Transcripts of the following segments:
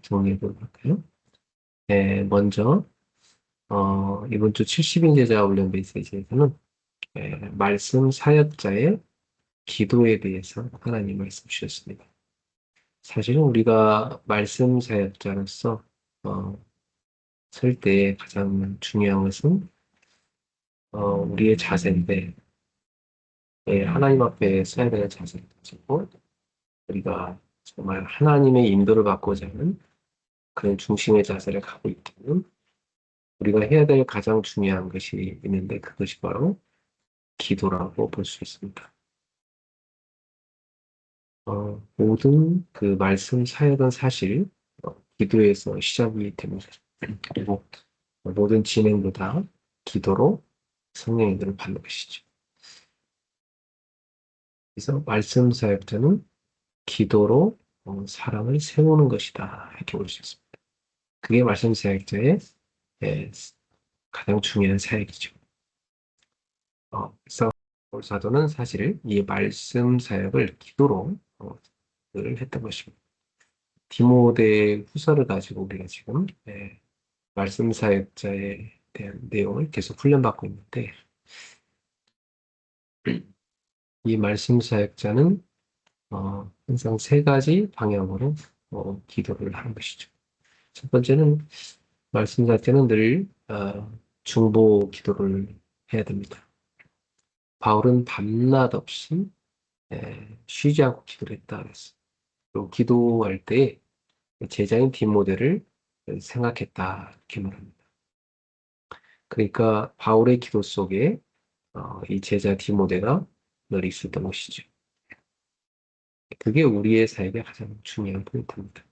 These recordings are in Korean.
정리해 보도록 할까요? 네, 먼저 이번 주 70인 제자 훈련 메시지에서는 말씀 사역자의 기도에 대해서 하나님 말씀 주셨습니다. 사실은 우리가 말씀 사역자로서 설 때 가장 중요한 것은 우리의 자세인데 하나님 앞에 서야 되는 자세를 가지고 우리가 정말 하나님의 인도를 받고자 하는 그런 중심의 자세를 갖고 있다면 우리가 해야 될 가장 중요한 것이 있는데 그것이 바로 기도라고 볼 수 있습니다. 모든 그 말씀 사역은 사실 기도에서 시작이 됩니다. 그리고 모든 진행보다 기도로 성령의 인도를 받는 것이죠. 그래서 말씀 사역자는 기도로 사람을 세우는 것이다 이렇게 볼 수 있습니다. 그게 말씀 사역자의 예, 가장 중요한 사역이죠. 그래서 바울 사도는 사실 이 말씀 사역을 기도로 늘 했던 것입니다. 디모데 후서를 가지고 우리가 지금 말씀 사역자에 대한 내용을 계속 훈련받고 있는데 이 말씀 사역자는 항상 세 가지 방향으로 기도를 하는 것이죠. 첫 번째는 말씀 사역자는 늘 중보 기도를 해야 됩니다. 바울은 밤낮 없이 쉬지 않고 기도를 했다 그랬어요. 그리고 기도할 때 제자인 디모데를 생각했다 이렇게 말합니다. 그러니까 바울의 기도 속에 이 제자 디모데가 늘 있었던 것이죠. 그게 우리의 사역의 가장 중요한 포인트입니다.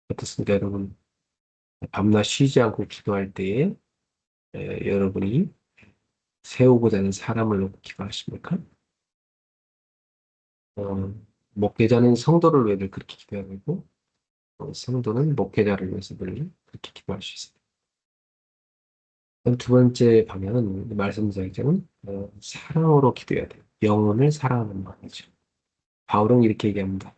어떻습니까, 여러분? 밤낮 쉬지 않고 기도할 때에 여러분이 세우고자 하는 사람을 놓고 기도하십니까? 어, 목회자는 성도를 왜 늘 그렇게 기도해야 되고 성도는 목회자를 위해서 늘 그렇게 기도할 수 있습니다. 그럼 두 번째 방향은 말씀자는 사랑으로 기도해야 돼요. 영혼을 사랑하는 마음이죠. 바울은 이렇게 얘기합니다.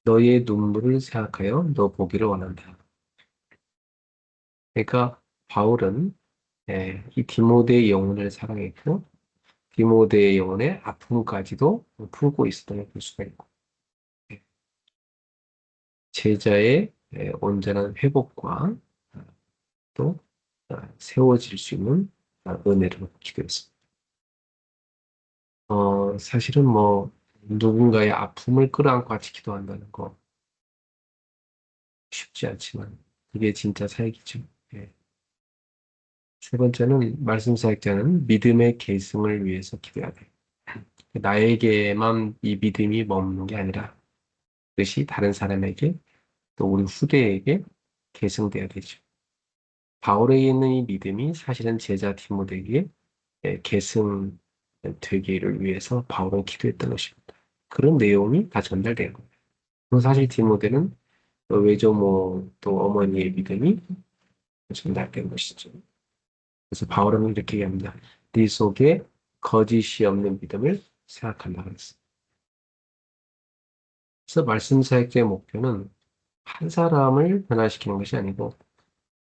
너의 눈물을 생각하여 너 보기를 원한다. 그러니까 바울은 이 디모데의 영혼을 사랑했고 디모데의 영혼의 아픔까지도 품고 있었던 걸 볼 수가 있고 예, 제자의 온전한 회복과 또 세워질 수 있는 은혜를 기도했습니다. 사실은 뭐 누군가의 아픔을 끌어안고 같이 기도한다는 거 쉽지 않지만 그게 진짜 사역이죠. 예. 세 번째는 말씀 사역자는 믿음의 계승을 위해서 기도해야 돼요. 나에게만 이 믿음이 머무는 게 아니라 그것이 다른 사람에게 또 우리 후대에게 계승돼야 되죠. 바울에게 있는 이 믿음이 사실은 제자 디모데에게 계승되기를 위해서 바울은 기도했던 것입니다. 그런 내용이 다 전달된 거예요. 그리고 사실 디모데는 외조모 또 어머니의 믿음이 전달된 것이죠. 그래서 바울은 이렇게 얘기합니다. 네 속에 거짓이 없는 믿음을 생각한다 그랬어요. 그래서 말씀 사역자의 목표는 한 사람을 변화시키는 것이 아니고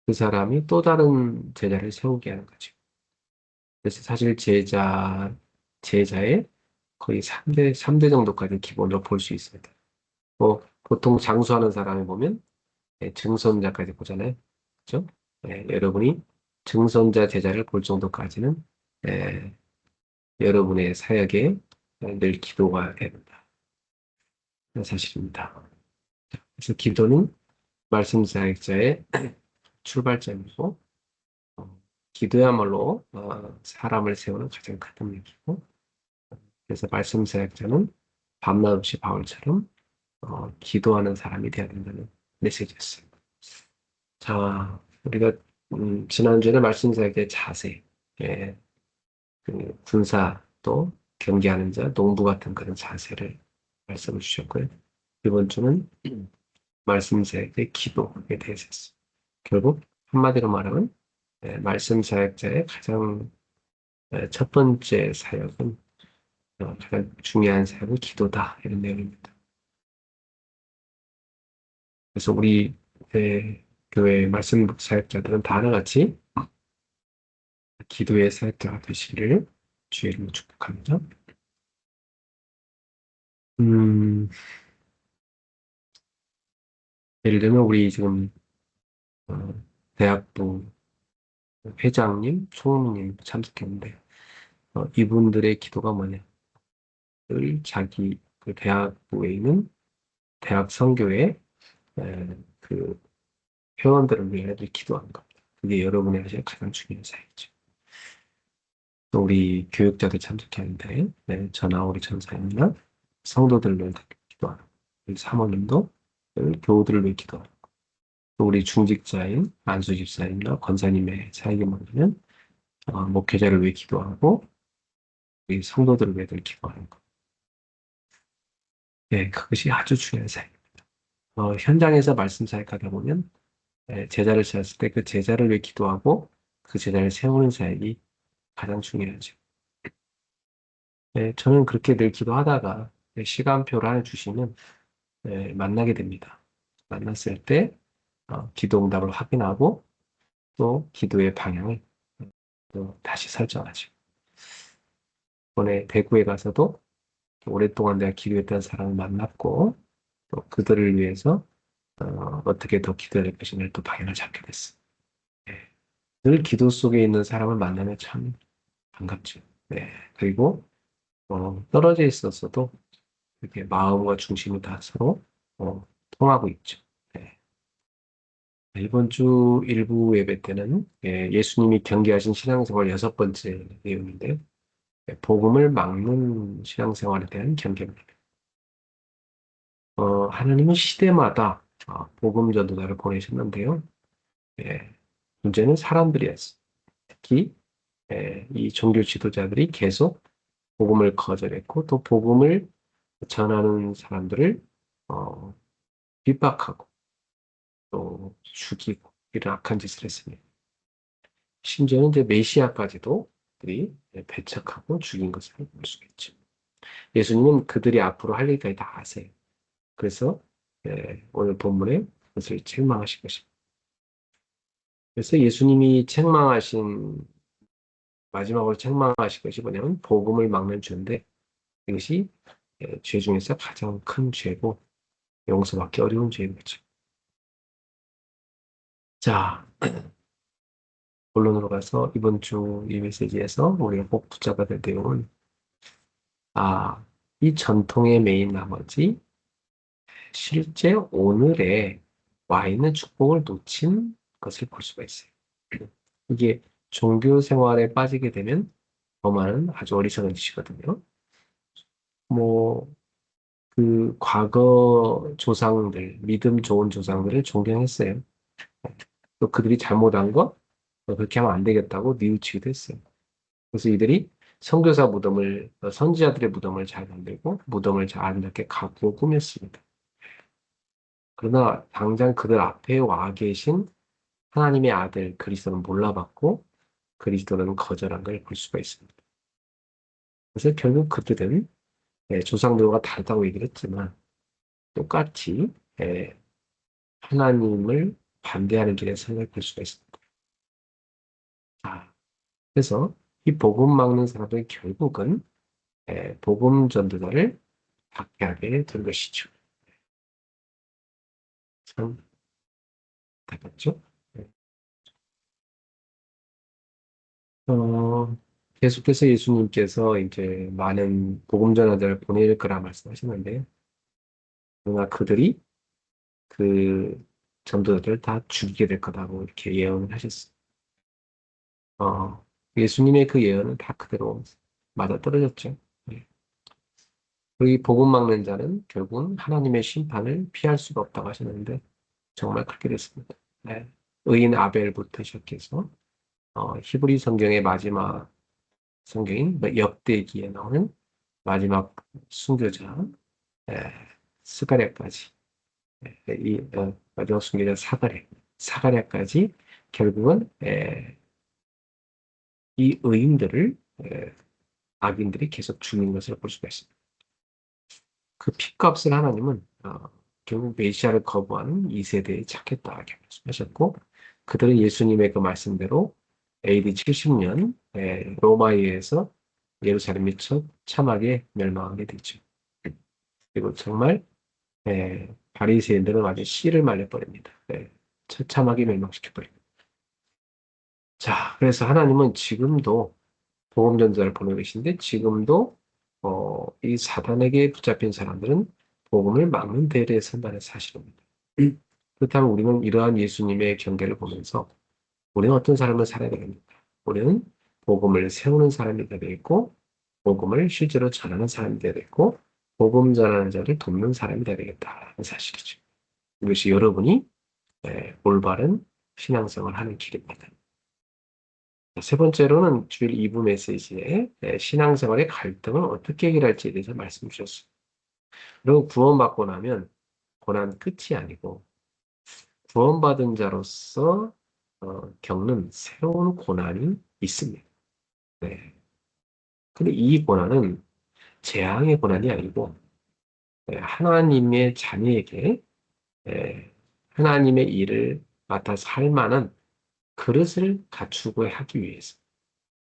그 사람이 또 다른 제자를 세우게 하는 거죠. 그래서 사실 제자의 거의 3대 정도까지 기본으로 볼 수 있습니다. 뭐, 보통 장수하는 사람을 보면 증손자까지 보잖아요. 그죠? 여러분이 증손자 제자를 볼 정도까지는 예, 여러분의 사역에 늘 기도가 됩니다. 사실입니다. 그래서 기도는 말씀 사역자의 출발점이고 어, 기도야말로 사람을 세우는 가장 큰 동력이고 그래서 말씀 사역자는 밤낮 없이 바울처럼 기도하는 사람이 되어야 된다는 메시지였어요. 자, 우리가 지난주에는 말씀 사역자의 자세, 예, 그 군사 또 경계하는 자, 농부 같은 그런 자세를 말씀을 주셨고요. 이번 주는 말씀 사역자의 기도에 대해서 했어요. 결국 한마디로 말하면 말씀 사역자의 가장 첫 번째 사역은 가장 중요한 사역은 기도다 이런 내용입니다. 그래서 우리 교회 말씀 사역자들은 다 하나같이 기도의 사역자가 되시기를 주의 이름으로 축복합니다. 음, 예를 들면 우리 지금 어, 대학부 회장님, 총무님 참석했는데 이분들의 기도가 뭐냐? 늘 자기 그 대학부에 있는 대학 선교회 그 회원들을 위해 늘 기도하는 겁니다. 그게 여러분이 하실 가장 중요한 사역이죠. 또 우리 교육자들 참석했는데 저나 우리 전사님이나 성도들을 위해 기도하는 우리 사모님도 늘 교우들을 위해 기도하는 또 우리 중직자인 안수 집사님이나 권사님의 사역이 뭐냐면 목회자를 위해 기도하고 우리 성도들을 위해 늘 기도하는 것. 네, 그것이 아주 중요한 사역. 현장에서 말씀 사역하다 보면 제자를 세웠을 때 그 제자를 위해 기도하고 그 제자를 세우는 사역이 가장 중요하죠. 저는 그렇게 늘 기도하다가 시간표를 하나 주시면 만나게 됩니다. 만났을 때 기도 응답을 확인하고 또 기도의 방향을 또 다시 설정하죠. 이번에 대구에 가서도 오랫동안 내가 기도했던 사람을 만났고 또 그들을 위해서 어떻게 더 기도해야 될 것인가를 또 방향을 잡게 됐어요. 예. 늘 기도 속에 있는 사람을 만나면 참 반갑죠. 네. 그리고 떨어져 있었어도 이렇게 마음과 중심이 다 서로 통하고 있죠. 네. 이번 주 일부 예배 때는 예수님이 경계하신 신앙생활 여섯 번째 내용인데 복음을 막는 신앙생활에 대한 경계입니다. 하나님은 시대마다 복음 전도자를 보내셨는데요. 예, 문제는 사람들이었어요. 특히 이 종교 지도자들이 계속 복음을 거절했고 또 복음을 전하는 사람들을 어, 핍박하고 또 죽이고 이런 악한 짓을 했습니다. 심지어는 이제 메시아까지도 그들이 배척하고 죽인 것을 볼 수가 있죠. 예수님은 그들이 앞으로 할 일까지 다 아세요. 그래서 오늘 본문에 그것을 책망하실 것입니다. 그래서 예수님이 마지막으로 책망하실 것이 뭐냐면 복음을 막는 죄인데 이것이 죄 중에서 가장 큰 죄고 용서받기 어려운 죄인 거죠. 자, 본론으로 가서 이번 주 이 메시지에서 우리가 꼭 붙잡아야 될 내용은 이 전통의 메인 나머지 실제 오늘의 와 있는 축복을 놓친 것을 볼 수가 있어요. 이게 종교 생활에 빠지게 되면 더 많은 아주 어리석은 짓이거든요. 뭐, 그 과거 조상들, 믿음 좋은 조상들을 존경했어요. 또 그들이 잘못한 거, 그렇게 하면 안 되겠다고 뉘우치기도 했어요. 그래서 이들이 선교사 무덤을, 선지자들의 무덤을 잘 만들고, 무덤을 잘 아름답게 가꾸고 꾸몄습니다. 그러나 당장 그들 앞에 와 계신 하나님의 아들 그리스도는 몰라봤고, 그리스도는 거절한 걸 볼 수가 있습니다. 그래서 결국 그들은 조상들과 다르다고 얘기를 했지만, 똑같이 하나님을 반대하는 길에 선을 볼 수가 있습니다. 그래서 이 복음 막는 사람들이 결국은 복음 전도자를 박해하게 된 것이죠. 참 안타깝죠? 네. 어, 계속해서 예수님께서 이제 많은 복음 전도자를 보낼 거라 말씀하시는데, 그러나 그들이 그 전도자들을 다 죽이게 될 거다고 이렇게 예언을 하셨어요. 예수님의 그 예언은 다 그대로 맞아떨어졌죠. 네. 그리고 이 복음 막는 자는 결국은 하나님의 심판을 피할 수가 없다고 하셨는데 정말 그렇게 됐습니다. 네. 의인 아벨부터 시작해서 히브리 성경의 마지막 성경인 역대기에 나오는 마지막 순교자 에, 스가랴까지 마지막 순교자 사가랴까지 결국은 이 의인들을 악인들이 계속 죽는 것을 볼 수가 있습니다. 그 핏값을 하나님은 결국 메시아를 거부하는 2세대에 착했다 이렇게 말씀하셨고, 그들은 예수님의 그 말씀대로 AD 70년 로마에 의해서 예루살렘이 처참하게 멸망하게 되죠. 그리고 정말 바리새인들은 완전 씨를 말려버립니다. 처참하게 멸망시켜버립니다. 자, 그래서 하나님은 지금도 복음전자를 보내고 계신데, 지금도 이 사단에게 붙잡힌 사람들은 복음을 막는 대회에 선다는 사실입니다. 그렇다면 우리는 이러한 예수님의 경계를 보면서 우리는 어떤 삶을 살아야 됩니까? 우리는 복음을 세우는 사람이 되어야 되겠고, 복음을 실제로 전하는 사람이 되어야 되겠고, 복음 전하는 자를 돕는 사람이 되어야 되겠다는 사실이죠. 이것이 여러분이 올바른 신앙생활을 하는 길입니다. 세 번째로는 주일 2부 메시지에 신앙생활의 갈등을 어떻게 해결할지에 대해서 말씀 주셨습니다. 그리고 구원받고 나면 고난 끝이 아니고 구원받은 자로서 겪는 새로운 고난이 있습니다. 네. 근데 이 고난은 재앙의 고난이 아니고 하나님의 자녀에게 하나님의 일을 맡아서 할 만한 그릇을 갖추고 하기 위해서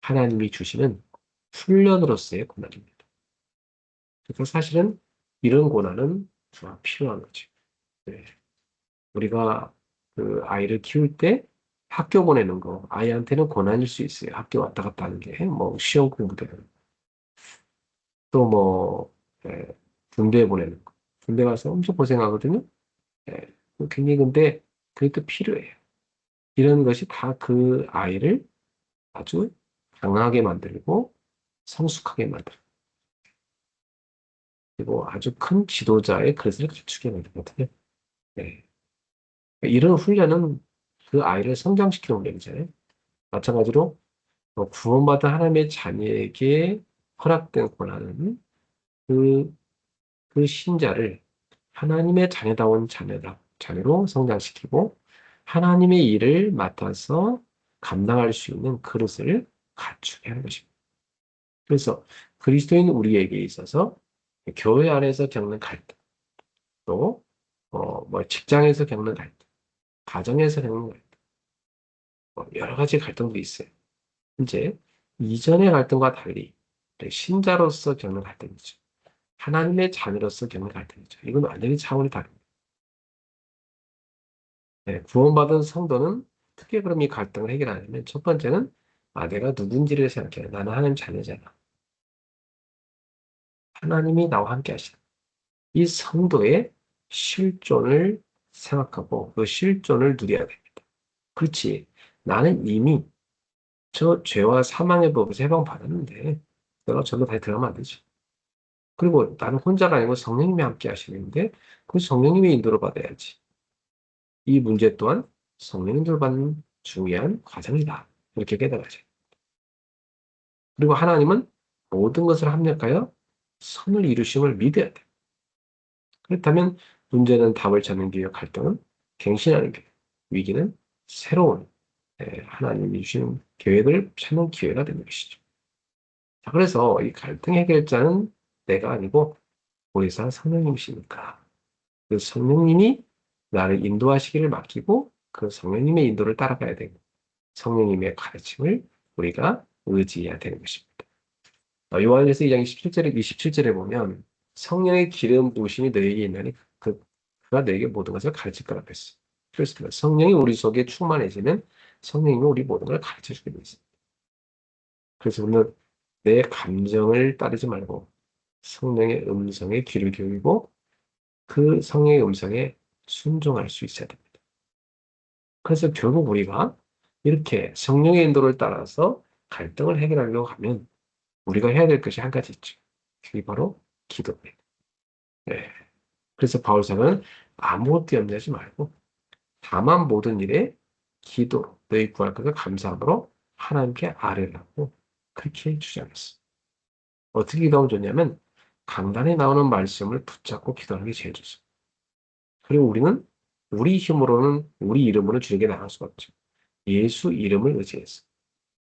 하나님이 주시는 훈련으로서의 고난입니다. 그래서 사실은 이런 고난은 필요한 거죠. 네. 우리가 그 아이를 키울 때 학교 보내는 거, 아이한테는 고난일 수 있어요. 학교 왔다 갔다 하는 게, 뭐, 시험 공부되는 또 뭐, 군대 보내는 거. 군대 가서 엄청 고생하거든요. 예, 굉장히 근데 그게 또 필요해요. 이런 것이 다 그 아이를 아주 강하게 만들고 성숙하게 만들고 그리고 아주 큰 지도자의 그릇을 갖추게 만들거든요. 네. 이런 훈련은 그 아이를 성장시키는 훈련이잖아요. 마찬가지로 구원받은 하나님의 자녀에게 허락된 권한은 그, 그 신자를 하나님의 자녀다운 자녀로 성장시키고 하나님의 일을 맡아서 감당할 수 있는 그릇을 갖추게 하는 것입니다. 그래서 그리스도인 우리에게 있어서 교회 안에서 겪는 갈등, 또 뭐 직장에서 겪는 갈등, 가정에서 겪는 갈등, 뭐 여러 가지 갈등도 있어요. 이제 이전의 갈등과 달리 신자로서 겪는 갈등이죠. 하나님의 자녀로서 겪는 갈등이죠. 이건 완전히 차원이 다릅니다. 구원받은 성도는 어떻게 그럼 이 갈등을 해결하냐면 첫 번째는 내가 누군지를 생각해요. 나는 하나님 자녀잖아. 하나님이 나와 함께 하시는 이 성도의 실존을 생각하고 그 실존을 누려야 됩니다. 그렇지. 나는 이미 저 죄와 사망의 법에서 해방받았는데 내가 절로 다시 들어가면 안 되지. 그리고 나는 혼자가 아니고 성령님이 함께 하시는데 그 성령님의 인도를 받아야지. 이 문제 또한 성령님을 받는 중요한 과정이다. 이렇게 깨달아야죠. 그리고 하나님은 모든 것을 합력하여 선을 이루심을 믿어야 돼. 그렇다면 문제는 답을 찾는 길이요 갈등은 갱신하는 길, 위기는 새로운 하나님이 주시는 계획을 찾는 기회가 되는 것이죠. 자, 그래서 이 갈등 해결자는 내가 아니고 보혜사 성령님이시니까 그 성령님이 나를 인도하시기를 맡기고 그 성령님의 인도를 따라가야 되고 성령님의 가르침을 우리가 의지해야 되는 것입니다. 요한일서 2장 27절에 보면 성령의 기름 부으심이 너에게 있나니 그가 너에게 모든 것을 가르칠 거라고 했어요. 그렇습니다. 성령이 우리 속에 충만해지면 성령이 우리 모든 걸 가르쳐 주게 되어 있습니다. 그래서 우리는 내 감정을 따르지 말고 성령의 음성에 귀를 기울이고 그 성령의 음성에 순종할 수 있어야 됩니다. 그래서 결국 우리가 이렇게 성령의 인도를 따라서 갈등을 해결하려고 하면 우리가 해야 될 것이 한 가지 있죠. 그게 바로 기도입니다. 네. 그래서 바울사는 아무것도 염려하지 말고 다만 모든 일에 기도로 너희 구할 것을 감사함으로 하나님께 아뢰라고 그렇게 주장했어. 어떻게 기도하면 좋냐면 강단에 나오는 말씀을 붙잡고 기도하는 게 제일 좋습니다. 그리고 우리는 우리 힘으로는 우리 이름으로 주에게 나갈 수가 없죠. 예수 이름을 의지해서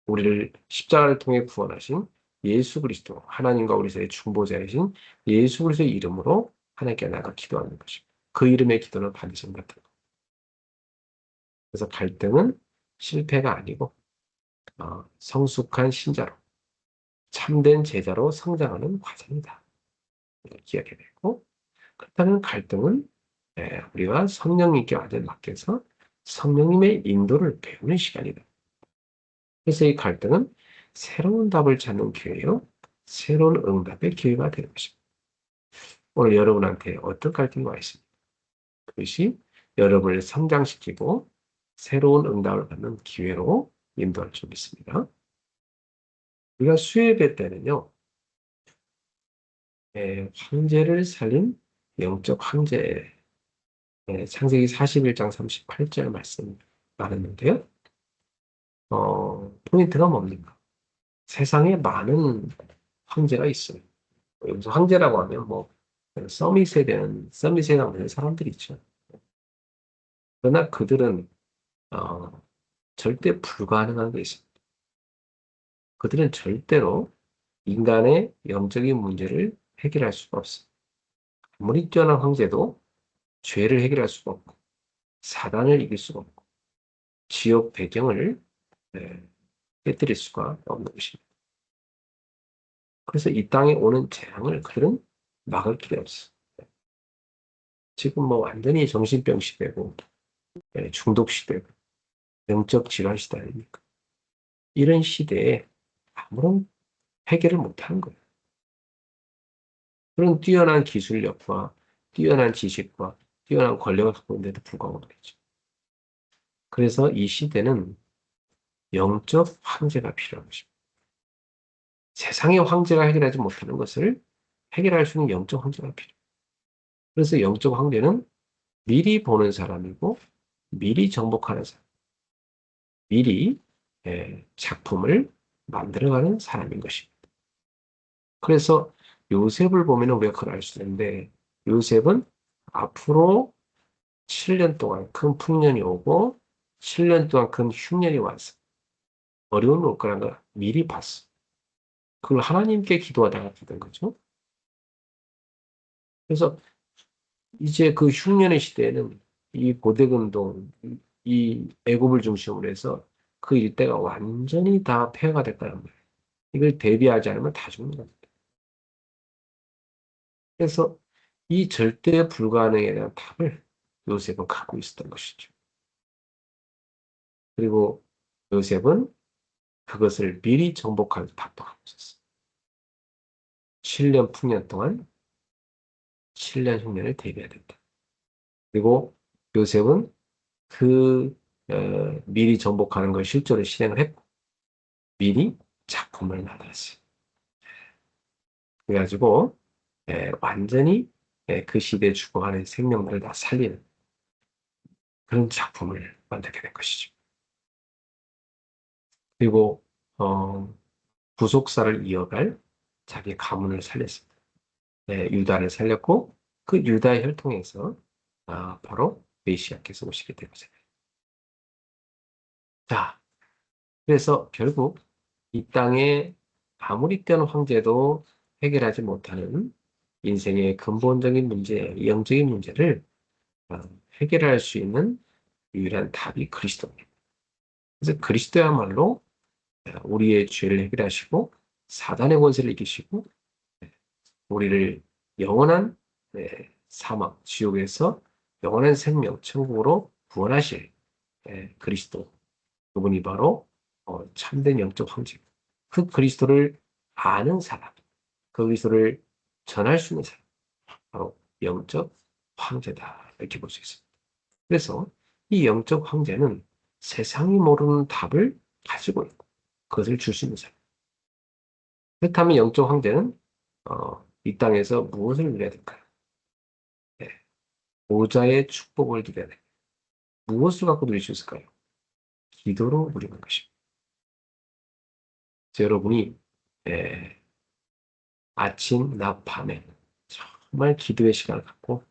우리를 십자가를 통해 구원하신 예수 그리스도 하나님과 우리 사이의 중보자이신 예수 그리스도의 이름으로 하나님께 나가 기도하는 것입니다. 그 이름의 기도는 반드시 응답된다. 그래서 갈등은 실패가 아니고 성숙한 신자로 참된 제자로 성장하는 과정이다. 이걸 기억해야 되고 그렇다면 갈등은 우리가 성령님께 완전히 맡겨서 성령님의 인도를 배우는 시간이다. 그래서 이 갈등은 새로운 답을 찾는 기회요. 새로운 응답의 기회가 되는 것입니다. 오늘 여러분한테 어떤 갈등이 와 있습니까? 그것이 여러분을 성장시키고 새로운 응답을 받는 기회로 인도할 줄 믿습니다. 우리가 수예배 때는요, 황제를 살린 영적 황제, 창세기 41장 38절 말씀 나눴는데요. 포인트가 뭡니까? 세상에 많은 황제가 있어요. 여기서 황제라고 하면 뭐, 서밋에 나오는 사람들이 있죠. 그러나 그들은, 어, 절대 불가능한 게 있습니다. 그들은 절대로 인간의 영적인 문제를 해결할 수가 없어요. 아무리 뛰어난 황제도 죄를 해결할 수가 없고, 사단을 이길 수가 없고, 지옥 배경을 네, 깨뜨릴 수가 없는 것입니다. 그래서 이 땅에 오는 재앙을 그들은 막을 길이 없어. 지금 뭐 완전히 정신병 시대고, 중독 시대고, 영적 질환 시대 아닙니까? 이런 시대에 아무런 해결을 못하는 거예요. 그런 뛰어난 기술력과 뛰어난 지식과 뛰어난 권력을 갖고 있는데도 불구하고 말이죠. 그래서 이 시대는 영적 황제가 필요한 것입니다. 세상의 황제가 해결하지 못하는 것을 해결할 수 있는 영적 황제가 필요해요. 그래서 영적 황제는 미리 보는 사람이고 미리 정복하는 사람, 미리 작품을 만들어가는 사람인 것입니다. 그래서 요셉을 보면 우리가 그걸 알 수 있는데 요셉은 앞으로 7년 동안 큰 풍년이 오고 7년 동안 큰 흉년이 와서 어려움이 올 거라는 걸 미리 봤어. 그걸 하나님께 기도하다가 받은 거죠. 그래서 이제 그 흉년의 시대에는 이 고대금동, 이 애굽을 중심으로 해서 그 일대가 완전히 다 폐허가 될 거란 말이에요. 이걸 대비하지 않으면 다 죽는 겁니다. 그래서 이 절대 불가능에 대한 답을 요셉은 갖고 있었던 것이죠. 그리고 요셉은 그것을 미리 정복할 답도 하고 있었어요. 7년 풍년 동안 7년 흉년을 대비해야 된다. 그리고 요셉은 그 미리 정복하는 걸 실제로 실행을 했고 미리 작품을 만들었어요. 그래가지고 완전히 그 시대에 죽어가는 생명들을 다 살리는 그런 작품을 만들게 된 것이죠. 그리고 어, 부속사를 이어갈 자기 가문을 살렸습니다. 유다를 살렸고 그 유다의 혈통에서 바로 메시아께서 오시게 된 거죠. 자, 그래서 결국 이 땅에 아무리 뛰어난 황제도 해결하지 못하는 인생의 근본적인 문제, 영적인 문제를 어, 해결할 수 있는 유일한 답이 그리스도입니다. 그래서 그리스도야말로 우리의 죄를 해결하시고 사단의 권세를 이기시고 우리를 영원한 사망, 지옥에서 영원한 생명, 천국으로 구원하실 그리스도. 그분이 바로 참된 영적 황제입니다. 그 그리스도를 아는 사람, 그 그리스도를 전할 수 있는 사람, 바로 영적 황제다. 이렇게 볼 수 있습니다. 그래서 이 영적 황제는 세상이 모르는 답을 가지고 있고 그것을 줄 수 있는 사람. 그렇다면 영적 황제는 이 땅에서 무엇을 누려야 될까요? 네, 보좌의 축복을 누려야 돼. 무엇을 갖고 누릴 수 있을까요? 기도로 누리는 것입니다. 여러분이 예, 아침, 낮, 밤에 정말 기도의 시간을 갖고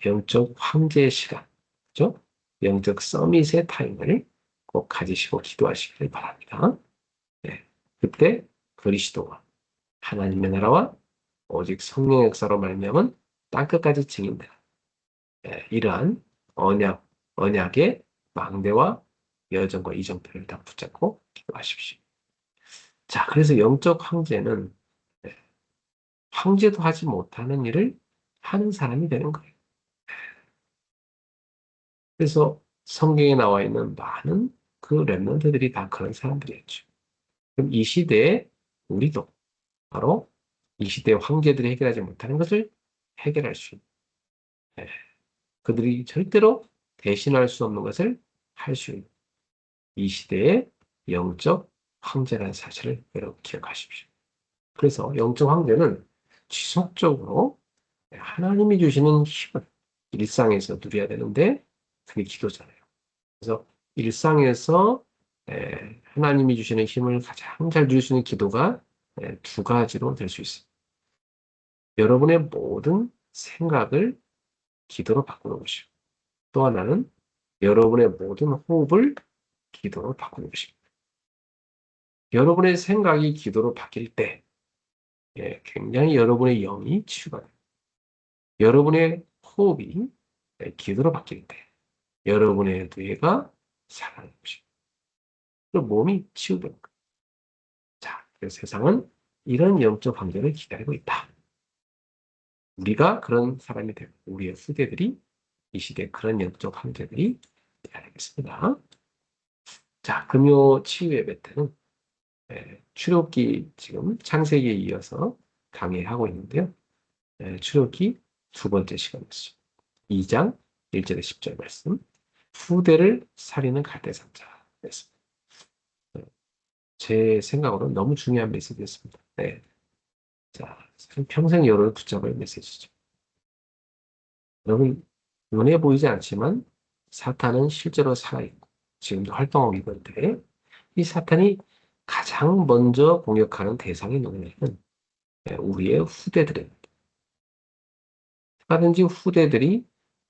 영적 황제의 시간, 그죠? 영적 서밋의 타임을 꼭 가지시고 기도하시길 바랍니다. 네, 그때 그리스도와 하나님의 나라와 오직 성령의 역사로 말미암은 땅끝까지 증인되라. 이러한 언약의 망대와 여정과 이정표를 다 붙잡고 기도하십시오. 자, 그래서 영적 황제는 황제도 하지 못하는 일을 하는 사람이 되는 거예요. 그래서 성경에 나와 있는 많은 그 렘넌트들이 다 그런 사람들이었죠. 그럼 이 시대에 우리도 바로 이 시대의 황제들이 해결하지 못하는 것을 해결할 수 있는, 예, 그들이 절대로 대신할 수 없는 것을 할 수 있는 이 시대의 영적 황제라는 사실을 여러분 기억하십시오. 그래서 영적 황제는 지속적으로 하나님이 주시는 힘을 일상에서 누려야 되는데 그게 기도잖아요. 그래서 일상에서 하나님이 주시는 힘을 가장 잘 누릴 수 있는 기도가 두 가지로 될 수 있어요. 여러분의 모든 생각을 기도로 바꾸는 것이고 또 하나는 여러분의 모든 호흡을 기도로 바꾸는 것입니다. 여러분의 생각이 기도로 바뀔 때 굉장히 여러분의 영이 치유가 돼요. 여러분의 호흡이 기도로 바뀔 때 여러분의 뇌가 살아나는 것입니다. 그리고 몸이 치유되는 거예요. 자, 그래서 세상은 이런 영적 황제를 기다리고 있다. 우리가 그런 사람이 되고 우리의 후대들이 이 시대에 그런 영적 황제들이 되어야 되겠습니다. 자, 금요 치유 예배 때는 출애굽기 지금 창세기에 이어서 강의하고 있는데요. 출애굽기 두 번째 시간이었죠. 2장 1절에 10절 말씀. 후대를 살리는 갈대상자였습니다. 제 생각으로는 너무 중요한 메시지였습니다. 네. 자, 평생 여론을 붙잡을 메시지죠. 여러분, 눈에 보이지 않지만 사탄은 실제로 살아있고 지금도 활동하고 있는데 이 사탄이 가장 먼저 공격하는 대상이 누구냐면 우리의 후대들입니다. 얼마든지 후대들이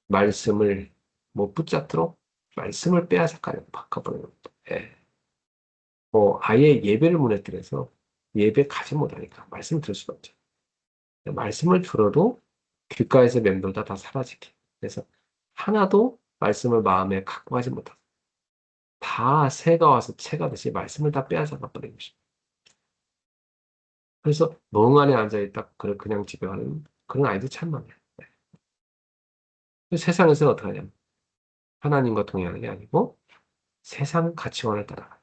말씀을 못 붙잡도록 말씀을 빼앗아가는 바꿔버리는 겁니다. 뭐 아예 예배를 무너뜨려서 예배 가지 못하니까 말씀을 들을 수가 없죠. 말씀을 들어도 귓가에서 맴돌다 다 사라지게. 그래서 하나도 말씀을 마음에 갖고 가지 못하고 다 새가 와서 채가듯이 말씀을 다 빼앗아가 버리는 것입니다. 그래서 멍하니 앉아있다 그냥 집에 가는 그런 아이들 참 많아요. 세상에서는 어떻게 하냐면 하나님과 동행하는 게 아니고 세상 가치관을 따라가요.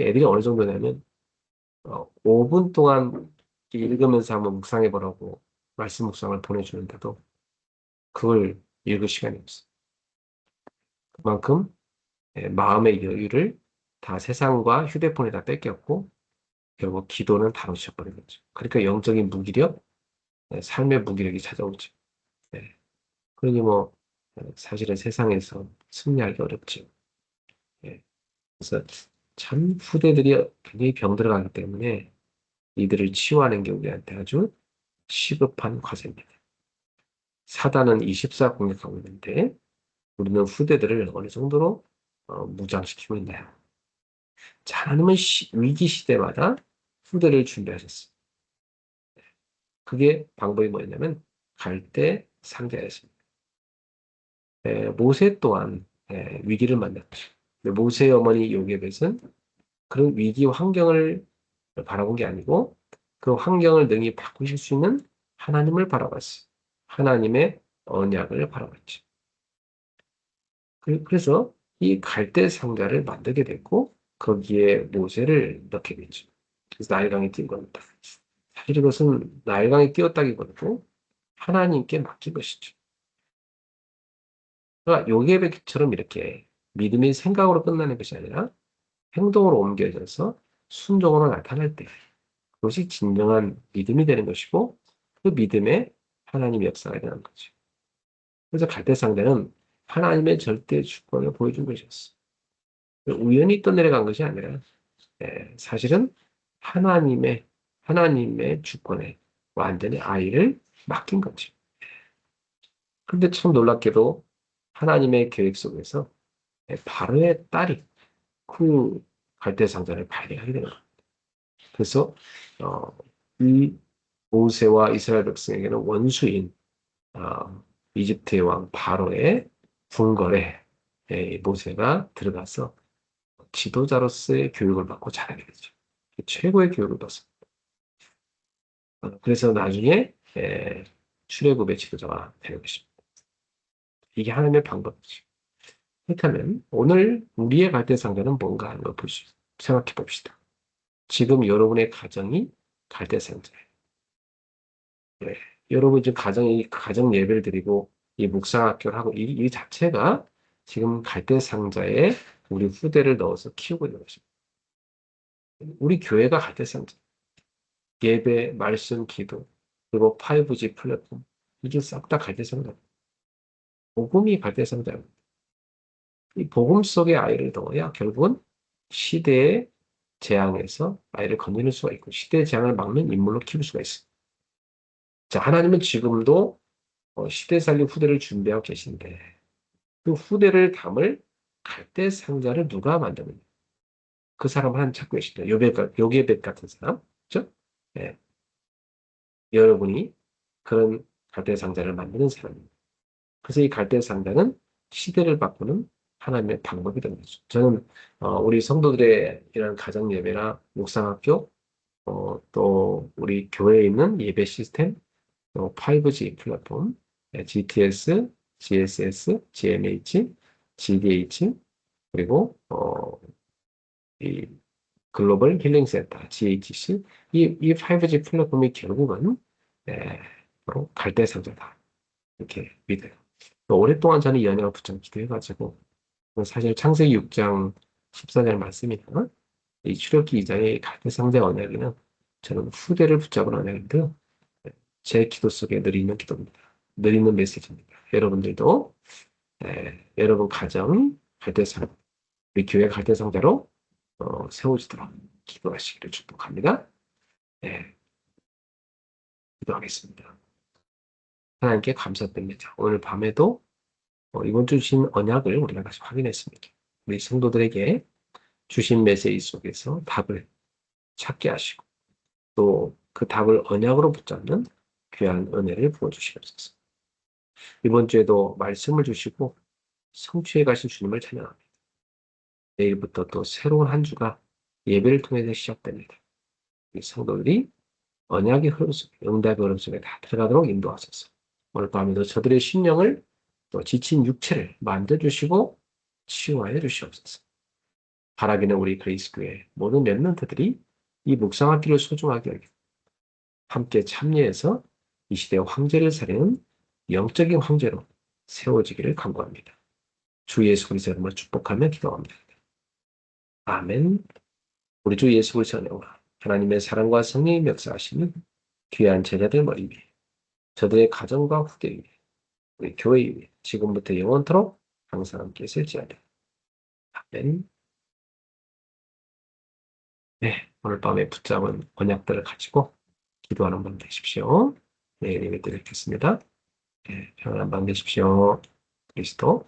애들이 어느 정도냐면 5분 동안 읽으면서 한번 묵상해 보라고 말씀 묵상을 보내주는데도 그걸 읽을 시간이 없어요. 그만큼 마음의 여유를 다 세상과 휴대폰에 다 뺏겼고 결국 기도는 다 놓쳐버린 거죠. 그러니까 영적인 무기력, 삶의 무기력이 찾아오죠. 네. 그러니 뭐 사실은 세상에서 승리하기 어렵죠. 예. 그래서 참 후대들이 굉장히 병들어가기 때문에 이들을 치유하는 게 우리한테 아주 시급한 과제입니다. 사단은 24 공격하고 있는데 우리는 후대들을 어느 정도로 무장시키고 있나요? 자, 하나님은 위기 시대마다 후대를 준비하셨어요. 그게 방법이 뭐였냐면 갈대 상자였습니다. 모세 또한 위기를 만났죠. 모세의 어머니 요게벳은 그런 위기 환경을 바라본 게 아니고 그 환경을 능히 바꾸실 수 있는 하나님을 바라봤어요. 하나님의 언약을 바라봤죠. 그래서 이 갈대 상자를 만들게 됐고 거기에 모세를 넣게 됐죠. 그래서 나일강에 띈 겁니다. 사실 이것은 나일강에 띄었다기보다도 하나님께 맡긴 것이죠. 그러니까 요게벳처럼 이렇게 믿음이 생각으로 끝나는 것이 아니라 행동으로 옮겨져서 순종으로 나타날 때 그것이 진정한 믿음이 되는 것이고 그 믿음에 하나님의 역사가 일어나는 거죠. 그래서 갈대상대는 하나님의 절대 주권을 보여준 것이었어. 우연히 떠내려간 것이 아니라 사실은 하나님의 주권에 완전히 아이를 맡긴 거죠. 그런데 참 놀랍게도 하나님의 계획 속에서 바로의 딸이 그 갈대상자를 발견하게 되는 거예요. 그래서 이 모세와 이스라엘 백성에게는 원수인 이집트의 왕 바로의 궁궐에 모세가 들어가서 지도자로서의 교육을 받고 자라게 되죠. 최고의 교육을 받습니다. 그래서 나중에 출애굽의 지도자가 되는 것입니다. 이게 하나님의 방법이죠. 그렇다면 오늘 우리의 갈대상자는 뭔가 하는 걸 생각해 봅시다. 지금 여러분의 가정이 갈대상자예요. 네. 여러분 지금 가정 예배를 드리고 이 묵상학교를 하고 이 자체가 지금 갈대상자에 우리 후대를 넣어서 키우고 있는 것입니다. 우리 교회가 갈대상자. 예배, 말씀, 기도, 그리고 5G 플랫폼. 이게 싹 다 갈대상자. 복음이 갈대상자예요. 이 복음 속의 아이를 넣어야 결국은 시대의 재앙에서 아이를 건드릴 수가 있고 시대의 재앙을 막는 인물로 키울 수가 있어요. 자, 하나님은 지금도 시대 살림 후대를 준비하고 계신데 그 후대를 담을 갈대 상자를 누가 만드느냐? 그 사람을 한 찾고 계시다. 요게벳 같은 사람, 그죠? 예, 여러분이 그런 갈대 상자를 만드는 사람입니다. 그래서 이 갈대 상자는 시대를 바꾸는 하나님의 방법이 되는 거죠. 저는 우리 성도들의 이런 가정 예배나 묵상학교, 또 우리 교회에 있는 예배 시스템, 또 5G 플랫폼, GTS, GSS, GMH, GDH, 그리고 이 글로벌 힐링 센터, GHC, 이 5G 플랫폼이 결국은 에, 바로 갈대상자다. 이렇게 믿어요. 오랫동안 저는 이 연약을 붙잡고 기도해가지고 사실 창세기 6장 14절 말씀이나 이 출애굽기 2장의 갈대상자 언약에는 저는 후대를 붙잡은 언약인데요. 제 기도 속에 늘 있는 기도입니다. 늘 있는 메시지입니다. 여러분들도 여러분 가정 갈대상, 우리 교회 갈대상자로 세워지도록 기도하시기를 축복합니다. 네, 기도하겠습니다. 하나님께 감사드립니다. 오늘 밤에도 이번 주 주신 언약을 우리가 다시 확인했습니다. 우리 성도들에게 주신 메시지 속에서 답을 찾게 하시고 또 그 답을 언약으로 붙잡는 귀한 은혜를 부어주시옵소서. 이번 주에도 말씀을 주시고 성취해 가신 주님을 찬양합니다. 내일부터 또 새로운 한 주가 예배를 통해서 시작됩니다. 이 성도들이 언약의 흐름 속에, 응답의 흐름 속에 다 들어가도록 인도하소서. 오늘 밤에도 저들의 심령을 또 지친 육체를 만져주시고 치유하여 주시옵소서. 바라기는 우리 그리스 교회 모든 렘넌트들이 이 묵상학기를 소중하게 여기고 함께 참여해서 이 시대의 황제를 살리는 영적인 황제로 세워지기를 간구합니다. 주 예수 그리스도의 이름으로 축복하며 기도합니다. 아멘. 우리 주 예수 그리스도의 은혜와 하나님의 사랑과 성령의 역사하시는 귀한 제자들 머리 위에 저들의 가정과 후대 위에 우리 교회 위에 지금부터 영원토록 항상 함께 있을지어다. 아멘. 네, 오늘 밤에 붙잡은 언약들을 가지고 기도하는 밤 되십시오. 내일 예배 드리겠습니다. 네, 평안한 밤 되십시오. 그리스도.